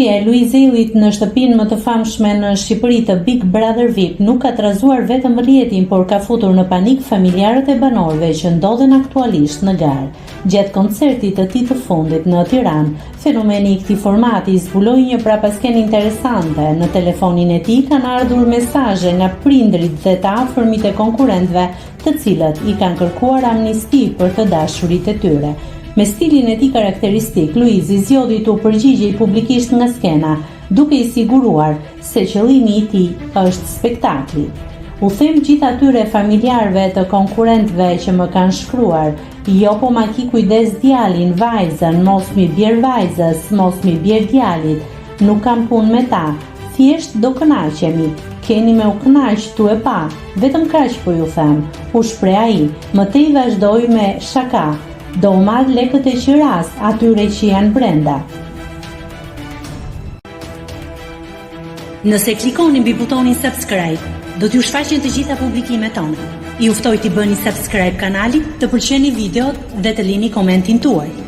Shoqëria e Luizellit në shtëpinë më të famshme në Shqipëri të Big Brother VIP nuk ka trazuar vetëm rrjetin, por ka futur në panik familjarët e banorëve që ndodhen aktualisht në garë. Gjatë koncertit të tij të fundit në Tiranë, fenomeni i këtij formati zbuloi një prapaskenë interesante. Në telefonin e tij kanë ardhur mesazhe nga prindrit dhe të afërmit e konkurrentëve, të cilët i kanë kërkuar amnisti për të dashuritë e tyre. Me stilin e tij karakteristik, Luizi zgjodhi t'u përgjigjej publikisht nga skena, duke i siguruar se qëllimi i tij është spektakli. U them gjithë atyre familjarëve të konkurrentëve që më kanë shkruar, jo po ma ki kujdes djalin, vajzën, mos mi bjer vajzës, mos mi bjer djalit, nuk kam punë me ta, thjesht do kënaqemi, keni me u kënaq tu e pa, vetëm kaq po ju them, u shpreh ai, mëtej vazhdoi me shaka. Do u marr lekët e qiras atyre që janë brenda. Nëse klikoni mbi butonin subscribe, do t'ju shfaqen të gjitha publikimet tona. Ju ftoj t'i bëni subscribe kanalit, të pëlqeni videot dhe të lini komentin tuaj.